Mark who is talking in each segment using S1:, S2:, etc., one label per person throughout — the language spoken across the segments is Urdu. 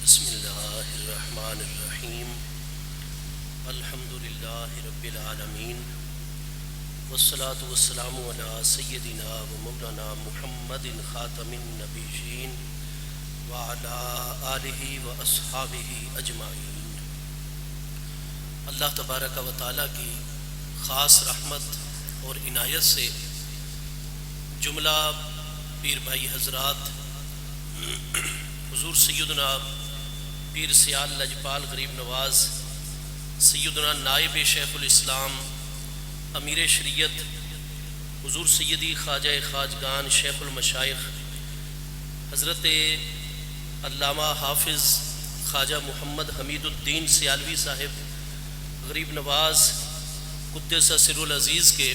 S1: بسم اللہ الرحمن الرحیم الحمد للہ رب العالمین والصلاة والسلام علی سیدنا و مولانا محمد خاتم النبیین وعلی آلہ و اصحابہ اجمعین۔ اللہ تبارک و تعالیٰ کی خاص رحمت اور عنایت سے جملہ پیر بھائی حضرات حضور سیدنا پیر سیال لجپال غریب نواز سیدنا نائب شیخ الاسلام امیر شریعت حضور سیدی خواجہ خواجگان شیخ المشائخ حضرت علامہ حافظ خواجہ محمد حمید الدین سیالوی صاحب غریب نواز قدس سر العزیز کے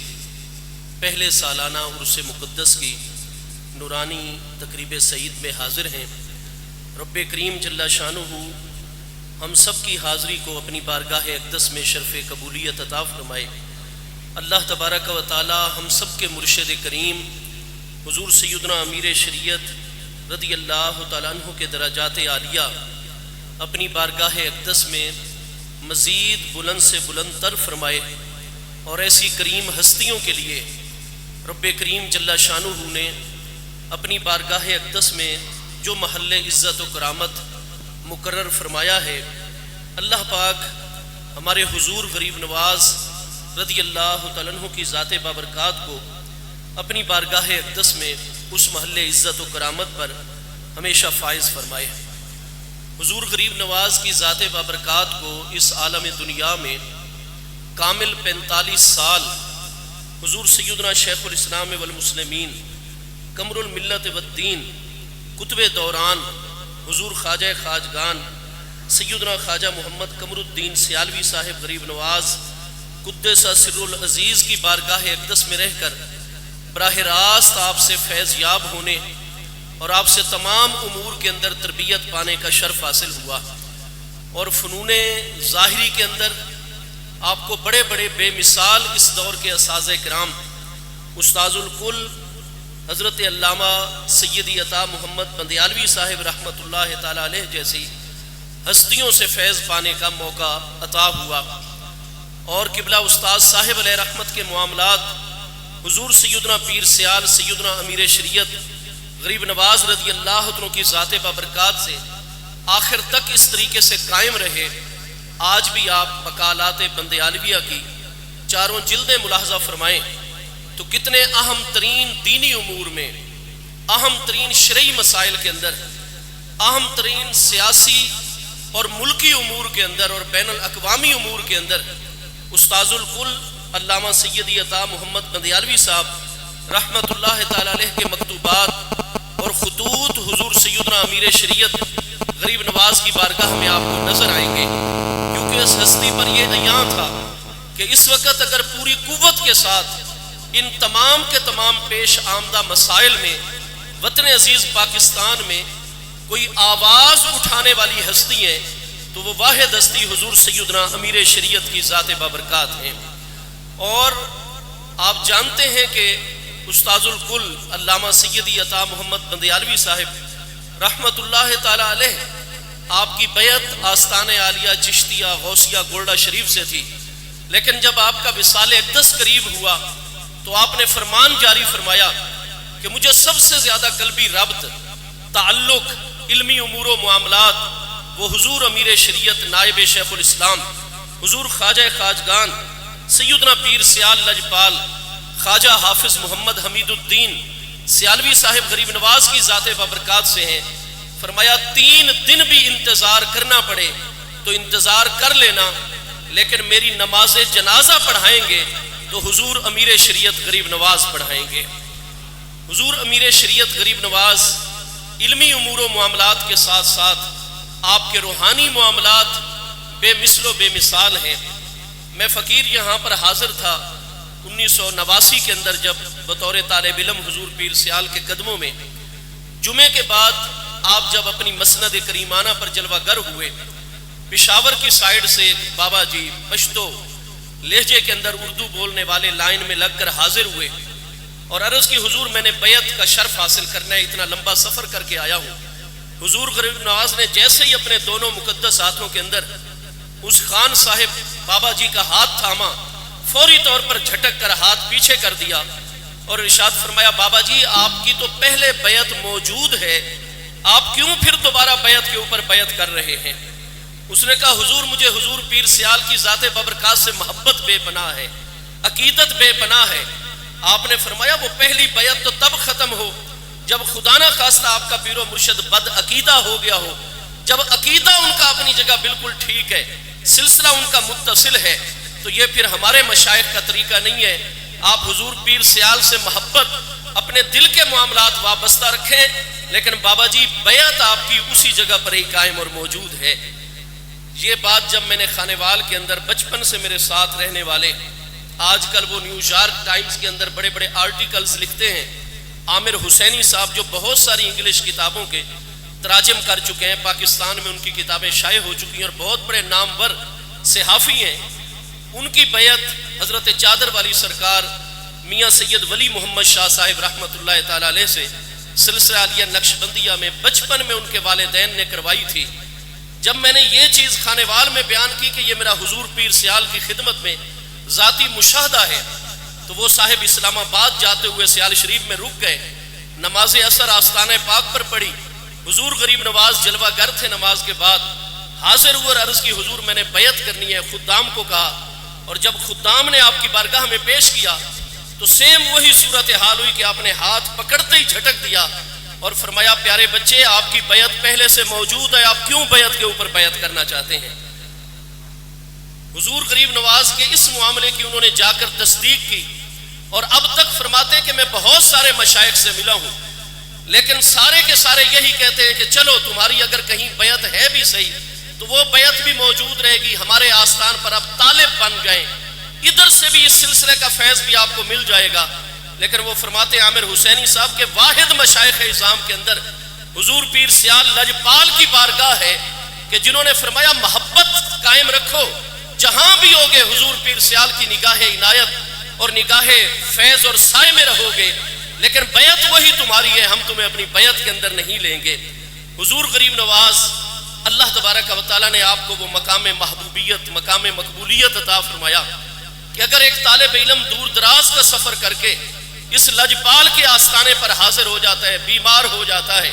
S1: پہلے سالانہ عرس مقدس کی نورانی تقریب سعید میں حاضر ہیں۔ رب کریم جل شانہ ہم سب کی حاضری کو اپنی بارگاہ اقدس میں شرف قبولیت عطا فرمائے۔ اللہ تبارک و تعالی ہم سب کے مرشد کریم حضور سیدنا امیر شریعت رضی اللہ تعالیٰ عنہ کے درجات عالیہ اپنی بارگاہ اقدس میں مزید بلند سے بلند تر فرمائے، اور ایسی کریم ہستیوں کے لیے رب کریم جل شانہ نے اپنی بارگاہ اقدس میں جو محل عزت و کرامت مقرر فرمایا ہے، اللہ پاک ہمارے حضور غریب نواز رضی اللہ تعالیٰ عنہ کی ذات بابرکات کو اپنی بارگاہ اقدس میں اس محل عزت و کرامت پر ہمیشہ فائز فرمائے۔ حضور غریب نواز کی ذات بابرکات کو اس عالم دنیا میں کامل 45 سال حضور سیدنا شیخ الاسلام والمسلمین قمر الملت والدین قطب دوران حضور خواجہ خواجگان سیدنا خواجہ محمد قمر الدین سیالوی صاحب غریب نواز قدس سر العزیز کی بارگاہ اقدس میں رہ کر براہ راست آپ سے فیض یاب ہونے اور آپ سے تمام امور کے اندر تربیت پانے کا شرف حاصل ہوا، اور فنون ظاہری کے اندر آپ کو بڑے بڑے بے مثال اس دور کے اساتذہ کرام استاذ الکل حضرت علامہ سیدی عطا محمد بندیالوی صاحب رحمۃ اللہ تعالی علیہ جیسی ہستیوں سے فیض پانے کا موقع عطا ہوا، اور قبلہ استاذ صاحب علیہ رحمت کے معاملات حضور سیدنا پیر سیال سیدنا امیر شریعت غریب نواز رضی اللہ عنہ کی ذات بابرکات سے آخر تک اس طریقے سے قائم رہے۔ آج بھی آپ مقالات بندیالویہ کی 4 جلدیں ملاحظہ فرمائیں تو کتنے اہم ترین دینی امور میں، اہم ترین شرعی مسائل کے اندر، اہم ترین سیاسی اور ملکی امور کے اندر اور بین الاقوامی امور کے اندر استاذ الکل علامہ سیدی عطا محمد بندیالوی صاحب رحمۃ اللہ تعالی علیہ کے مکتوبات اور خطوط حضور سیدنا امیر شریعت غریب نواز کی بارگاہ میں آپ کو نظر آئیں گے، کیونکہ اس ہستی پر یہ عیاں تھا کہ اس وقت اگر پوری قوت کے ساتھ ان تمام کے تمام پیش آمدہ مسائل میں وطن عزیز پاکستان میں کوئی آواز اٹھانے والی ہستی ہے تو وہ واحد ہستی حضور سیدنا امیر شریعت کی ذات بابرکات ہیں۔ اور آپ جانتے ہیں کہ استاذ الکل علامہ سیدی عطا محمد بندیالوی صاحب رحمۃ اللہ تعالی علیہ آپ کی بیعت آستان عالیہ چشتیہ غوثیہ گولڈا شریف سے تھی، لیکن جب آپ کا وصال اقدس قریب ہوا تو آپ نے فرمان جاری فرمایا کہ مجھے سب سے زیادہ قلبی ربط تعلق علمی امور و معاملات وہ حضور امیر شریعت نائب شیخ الاسلام حضور خواجہ خواجگان سیدنا پیر سیال لجپال خواجہ حافظ محمد حمید الدین سیالوی صاحب غریب نواز کی ذات بابرکات سے ہیں۔ فرمایا 3 دن بھی انتظار کرنا پڑے تو انتظار کر لینا، لیکن میری نماز جنازہ پڑھائیں گے تو حضور امیر شریعت غریب نواز پڑھائیں گے۔ حضور امیر شریعت غریب نواز علمی امور و معاملات کے ساتھ ساتھ آپ کے روحانی معاملات بے مثل و بے مثال ہیں۔ میں فقیر یہاں پر حاضر تھا 1989 کے اندر جب بطور طالب علم حضور پیر سیال کے قدموں میں جمعے کے بعد آپ جب اپنی مسند کریمانہ پر جلوہ گر ہوئے، پشاور کی سائیڈ سے بابا جی پشتو لہجے کے اندر اردو بولنے والے لائن میں لگ کر حاضر ہوئے اور عرض کی حضور میں نے بیعت کا شرف حاصل کرنا ہے، اتنا لمبا سفر کر کے آیا ہوں، حضور غریب نواز نے جیسے ہی اپنے دونوں مقدس ہاتھوں کے اندر اس خان صاحب بابا جی کا ہاتھ تھاما، فوری طور پر جھٹک کر ہاتھ پیچھے کر دیا اور ارشاد فرمایا بابا جی آپ کی تو پہلے بیعت موجود ہے، آپ کیوں پھر دوبارہ بیعت کے اوپر بیعت کر رہے ہیں؟ اس نے کہا حضور مجھے حضور پیر سیال کی ذات بابرکات سے محبت بے پناہ ہے، عقیدت بے پناہ ہے۔ آپ نے فرمایا وہ پہلی بیعت تو تب ختم ہو جب خدا نہ خواستہ آپ کا پیر و مرشد بد عقیدہ ہو گیا ہو، جب عقیدہ ان کا اپنی جگہ بالکل ٹھیک ہے، سلسلہ ان کا متصل ہے، تو یہ پھر ہمارے مشائخ کا طریقہ نہیں ہے۔ آپ حضور پیر سیال سے محبت اپنے دل کے معاملات وابستہ رکھیں، لیکن بابا جی بیعت آپ کی اسی جگہ پر ہی قائم اور موجود ہے۔ یہ بات جب میں نے خانیوال کے اندر بچپن سے میرے ساتھ رہنے والے، آج کل وہ نیو یارک ٹائمز کے اندر بڑے بڑے آرٹیکلز لکھتے ہیں، عامر حسینی صاحب جو بہت ساری انگلش کتابوں کے تراجم کر چکے ہیں، پاکستان میں ان کی کتابیں شائع ہو چکی ہیں اور بہت بڑے نامور صحافی ہیں، ان کی بیعت حضرت چادر والی سرکار میاں سید ولی محمد شاہ صاحب رحمۃ اللہ تعالی علیہ سے سلسلہ عالیہ نقشبندیہ میں بچپن میں ان کے والدین نے کروائی تھی۔ جب میں نے یہ چیز خانیوال میں بیان کی کہ یہ میرا حضور پیر سیال کی خدمت میں ذاتی مشاہدہ ہے، تو وہ صاحب اسلام آباد جاتے ہوئے سیال شریف میں رک گئے، نماز اثر آستانہ پاک پر پڑھی، حضور غریب نواز جلوہ گر تھے، نماز کے بعد حاضر ہوئے اور عرض کی حضور میں نے بیعت کرنی ہے، خدام کو کہا، اور جب خدام نے آپ کی بارگاہ میں پیش کیا تو سیم وہی صورتحال ہوئی کہ آپ نے ہاتھ پکڑتے ہی جھٹک دیا اور فرمایا پیارے بچے آپ کی بیعت پہلے سے موجود ہے، آپ کیوں بیعت کے اوپر بیعت کرنا چاہتے ہیں؟ حضور غریب نواز کے اس معاملے کی انہوں نے جا کر تصدیق کی، اور اب تک فرماتے ہیں کہ میں بہت سارے مشائخ سے ملا ہوں، لیکن سارے کے سارے یہی کہتے ہیں کہ چلو تمہاری اگر کہیں بیعت ہے بھی صحیح تو وہ بیعت بھی موجود رہے گی، ہمارے آستان پر اب طالب بن جائیں، ادھر سے بھی اس سلسلے کا فیض بھی آپ کو مل جائے گا۔ لیکن وہ فرماتے ہیں عامر حسینی صاحب کے واحد مشائخ اعظام کے اندر حضور پیر سیال لجپال کی بارگاہ ہے کہ جنہوں نے فرمایا محبت قائم رکھو، جہاں بھی ہوگے حضور پیر سیال کی نگاہ عنایت اور نگاہ فیض اور سائے میں رہو گے، لیکن بیعت وہی تمہاری ہے، ہم تمہیں اپنی بیعت کے اندر نہیں لیں گے۔ حضور غریب نواز اللہ تبارک و تعالیٰ نے آپ کو وہ مقام محبوبیت، مقام مقبولیت عطا فرمایا کہ اگر ایک طالب علم دور دراز کا سفر کر کے اس لجپال کے آستانے پر حاضر ہو جاتا ہے، بیمار ہو جاتا ہے،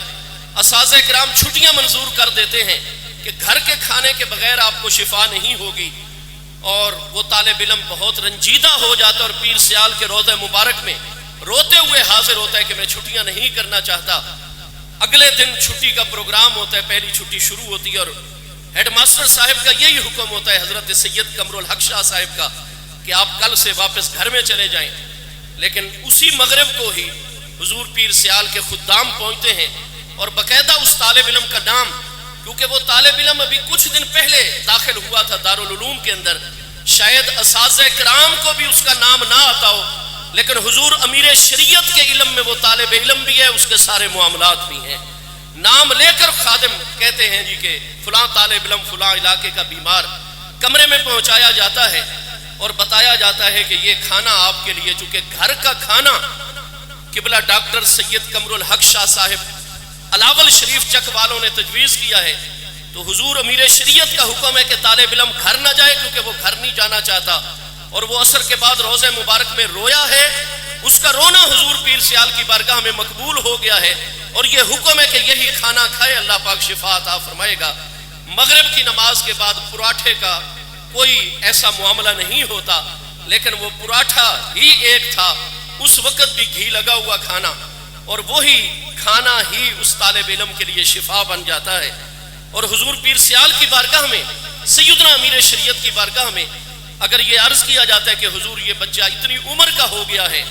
S1: اساتذہ کرام چھٹیاں منظور کر دیتے ہیں کہ گھر کے کھانے کے بغیر آپ کو شفا نہیں ہوگی، اور وہ طالب علم بہت رنجیدہ ہو جاتا ہے اور پیر سیال کے روضہ مبارک میں روتے ہوئے حاضر ہوتا ہے کہ میں چھٹیاں نہیں کرنا چاہتا۔ اگلے دن چھٹی کا پروگرام ہوتا ہے، پہلی چھٹی شروع ہوتی ہے اور ہیڈ ماسٹر صاحب کا یہی حکم ہوتا ہے حضرت سید قمر الحق شاہ صاحب کا کہ آپ کل سے واپس گھر میں چلے جائیں، لیکن اسی مغرب کو ہی حضور پیر سیال کے خدام پہنچتے ہیں اور باقاعدہ اس طالب علم کا نام، کیونکہ وہ طالب علم ابھی کچھ دن پہلے داخل ہوا تھا دارالعلوم کے اندر، شاید اساتذہ کرام کو بھی اس کا نام نہ آتا ہو، لیکن حضور امیر شریعت کے علم میں وہ طالب علم بھی ہے، اس کے سارے معاملات بھی ہیں، نام لے کر خادم کہتے ہیں جی کہ فلاں طالب علم فلاں علاقے کا بیمار، کمرے میں پہنچایا جاتا ہے اور بتایا جاتا ہے کہ یہ کھانا آپ کے لیے، چونکہ گھر کا کھانا قبلہ ڈاکٹر سید قمر الحق شاہ صاحب علاول شریف چک والوں نے تجویز کیا ہے، تو حضور امیر شریعت کا حکم ہے کہ طالب علم گھر نہ جائے، کیونکہ وہ گھر نہیں جانا چاہتا، اور وہ عصر کے بعد روضہ مبارک میں رویا ہے، اس کا رونا حضور پیر سیال کی بارگاہ میں مقبول ہو گیا ہے، اور یہ حکم ہے کہ یہی کھانا کھائے، اللہ پاک شفا عطا فرمائے گا۔ مغرب کی نماز کے بعد پراٹھے کا کوئی ایسا معاملہ نہیں ہوتا، لیکن وہ پراٹھا ہی ایک تھا، اس وقت بھی گھی لگا ہوا کھانا، اور وہی کھانا ہی اس طالب علم کے لیے شفا بن جاتا ہے۔ اور حضور پیر سیال کی بارگاہ میں، سیدنا امیر شریعت کی بارگاہ میں اگر یہ عرض کیا جاتا ہے کہ حضور یہ بچہ اتنی عمر کا ہو گیا ہے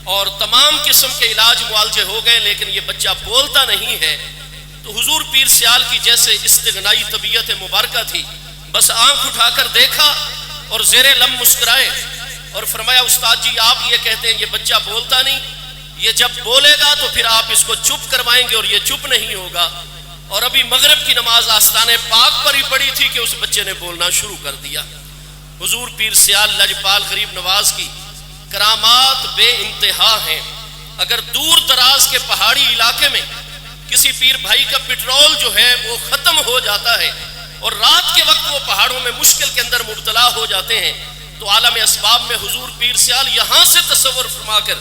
S1: اور تمام قسم کے علاج معالجے ہو گئے لیکن یہ بچہ بولتا نہیں ہے، تو حضور پیر سیال کی جیسے استغنائی طبیعت مبارکہ تھی، بس آنکھ اٹھا کر دیکھا اور زیر لم مسکرائے اور فرمایا استاد جی آپ یہ کہتے ہیں یہ بچہ بولتا نہیں، یہ جب بولے گا تو پھر آپ اس کو چپ کروائیں گے اور یہ چپ نہیں ہوگا۔ اور ابھی مغرب کی نماز آستانہ پاک پر ہی پڑی تھی کہ اس بچے نے بولنا شروع کر دیا۔ حضور پیر سیال لجپال غریب نواز کی کرامات بے انتہا ہیں۔ اگر دور دراز کے پہاڑی علاقے میں کسی پیر بھائی کا پیٹرول جو ہے وہ ختم ہو جاتا ہے اور رات کے وقت وہ پہاڑوں میں مشکل کے اندر مبتلا ہو جاتے ہیں، تو عالم اسباب میں حضور پیر سیال یہاں سے تصور فرما کر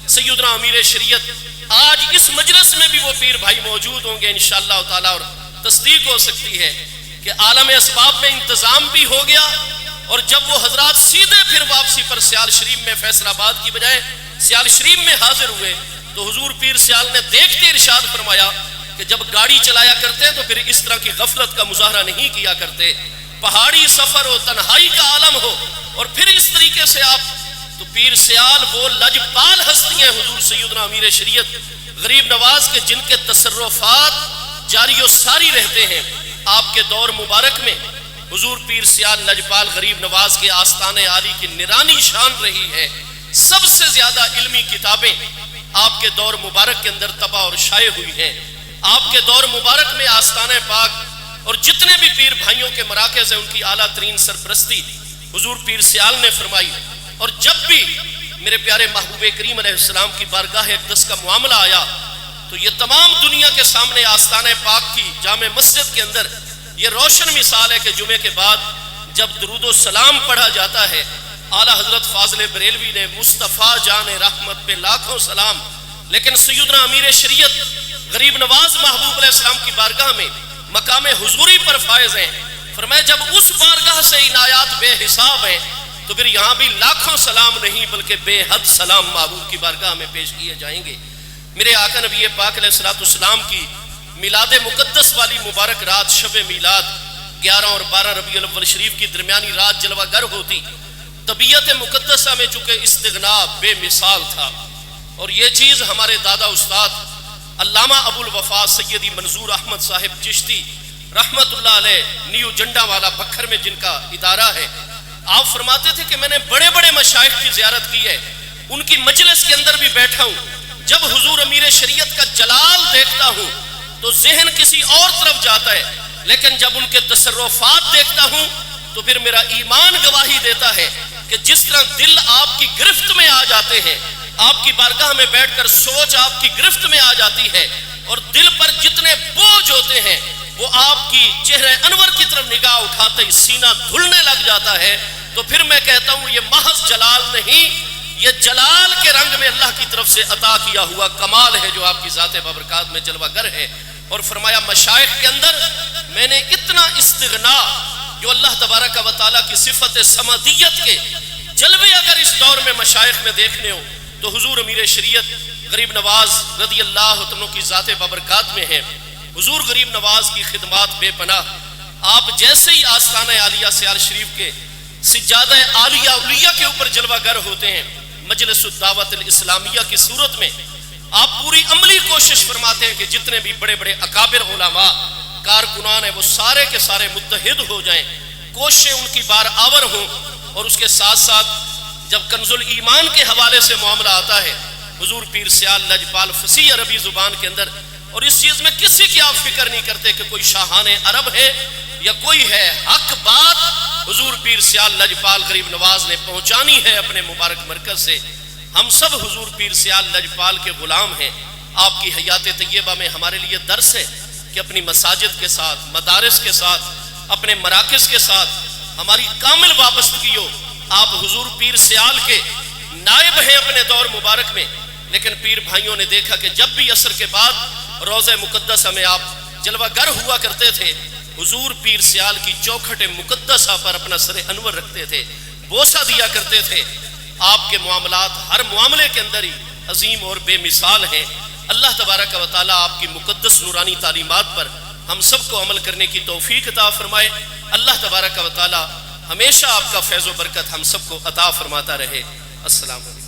S1: سیدنا امیر شریعت آج اس مجلس میں بھی وہ پیر بھائی موجود ہوں گے انشاءاللہ تعالی، اور تصدیق ہو سکتی ہے کہ عالم اسباب میں انتظام بھی ہو گیا، اور جب وہ حضرات سیدھے پھر واپسی پر سیال شریف میں فیصل آباد کی بجائے سیال شریف میں حاضر ہوئے تو حضور پیر سیال نے دیکھتے ارشاد فرمایا کہ جب گاڑی چلایا کرتے تو پھر اس طرح کی غفلت کا مظاہرہ نہیں کیا کرتے، پہاڑی سفر ہو، تنہائی کا عالم ہو، اور پھر اس طریقے سے آپ، تو پیر سیال وہ لجپال ہستی ہیں حضور سیدنا امیر شریعت غریب نواز کے، جن کے تصرفات جاری و ساری رہتے ہیں۔ آپ کے دور مبارک میں حضور پیر سیال لجپال غریب نواز کے آستان عالی کی نرانی شان رہی ہے۔ سب سے زیادہ علمی کتابیں آپ کے دور مبارک کے اندر طبع اور شائع ہوئی ہیں۔ آپ کے دور مبارک میں آستان پاک اور جتنے بھی پیر بھائیوں کے مراکز ہیں ان کی اعلیٰ ترین سرپرستی حضور پیر سیال نے فرمائی، اور جب بھی میرے پیارے محبوب کریم علیہ السلام کی بارگاہ اقدس کا معاملہ آیا تو یہ تمام دنیا کے سامنے آستان پاک کی جامع مسجد کے اندر یہ روشن مثال ہے کہ جمعے کے بعد جب درود و سلام پڑھا جاتا ہے، اعلیٰ حضرت فاضل بریلوی نے مصطفیٰ جان رحمت پہ لاکھوں سلام، لیکن سیدنا امیر شریعت غریب نواز محبوب علیہ السلام کی بارگاہ میں مقام حضوری پر فائز ہیں۔ فرمایا جب اس بارگاہ سے عنایات بے حساب ہیں تو پھر یہاں بھی لاکھوں سلام نہیں بلکہ بے حد سلام محبوب کی بارگاہ میں پیش کیے جائیں گے۔ میرے آقا نبی پاک علیہ السلام کی میلاد مقدس والی مبارک رات شب میلاد 11 اور 12 ربیع الاول شریف کی درمیانی رات جلوہ گر ہوتی، طبیعت مقدسہ میں چونکہ استغنا بے مثال تھا، اور یہ چیز ہمارے دادا استاد علامہ ابو الوفا سیدی منظور احمد صاحب چشتی رحمت اللہ علیہ نیو جنڈا والا بکھر میں جن کا ادارہ ہے، آپ فرماتے تھے کہ میں نے بڑے بڑے مشائخ کی زیارت کی ہے، ان کی مجلس کے اندر بھی بیٹھا ہوں، جب حضور امیر شریعت کا جلال دیکھتا ہوں تو ذہن کسی اور طرف جاتا ہے، لیکن جب ان کے تصرفات دیکھتا ہوں تو پھر میرا ایمان گواہی دیتا ہے کہ جس طرح دل آپ کی گرفت میں آ جاتے ہیں، آپ کی بارگاہ میں بیٹھ کر سوچ آپ کی گرفت میں آ جاتی ہے، اور دل پر جتنے بوجھ ہوتے ہیں وہ آپ کی چہرہ انور کی طرف نگاہ اٹھاتے ہی سینہ دھلنے لگ جاتا ہے، تو پھر میں کہتا ہوں یہ محض جلال نہیں، یہ جلال کے رنگ میں اللہ کی طرف سے عطا کیا ہوا کمال ہے جو آپ کی ذات بابرکات میں جلوہ گر ہے۔ اور فرمایا مشائخ کے اندر میں نے اتنا استغنا جو اللہ تبارک و تعالیٰ کی صفت سمدیت کے جلوے اگر اس دور میں مشائخ میں دیکھنے ہو تو حضور امیر شریعت غریب نواز رضی اللہ عنہ کی ذات بابرکات میں ہے۔ حضور غریب نواز کی خدمات بے پناہ، آپ جیسے ہی آستانہ عالیہ سیال شریف کے سجادہ عالیہ اولیاء کے اوپر جلوہ گر ہوتے ہیں، مجلس الدعوت الاسلامیہ کی صورت میں آپ پوری عملی کوشش فرماتے ہیں کہ جتنے بھی بڑے بڑے اکابر علماء کارکنان ہیں وہ سارے کے سارے متحد ہو جائیں، کوششیں ان کی بار آور ہوں، اور اس کے ساتھ ساتھ جب کنز الایمان کے حوالے سے معاملہ آتا ہے حضور پیر سیال لجپال فصیح عربی زبان کے اندر، اور اس چیز میں کسی کی آپ فکر نہیں کرتے کہ کوئی شاہان عرب ہے یا کوئی ہے، حق بات حضور پیر سیال لجپال غریب نواز نے پہنچانی ہے اپنے مبارک مرکز سے۔ ہم سب حضور پیر سیال لجپال کے غلام ہیں۔ آپ کی حیات طیبہ میں ہمارے لیے درس ہے کہ اپنی مساجد کے ساتھ، مدارس کے ساتھ، اپنے مراکز کے ساتھ ہماری کامل وابستگی ہو۔ آپ حضور پیر سیال کے نائب ہیں اپنے دور مبارک میں، لیکن پیر بھائیوں نے دیکھا کہ جب بھی عصر کے بعد روضہ مقدسہ میں آپ جلوہ گر ہوا کرتے تھے، حضور پیر سیال کی چوکھٹ مقدسہ پر اپنا سر انور رکھتے تھے، بوسہ دیا کرتے تھے۔ آپ کے معاملات ہر معاملے کے اندر ہی عظیم اور بے مثال ہیں۔ اللہ تبارک و تعالیٰ آپ کی مقدس نورانی تعلیمات پر ہم سب کو عمل کرنے کی توفیق عطا فرمائے۔ اللہ تبارک و تعالیٰ ہمیشہ آپ کا فیض و برکت ہم سب کو عطا فرماتا رہے۔ السلام علیکم۔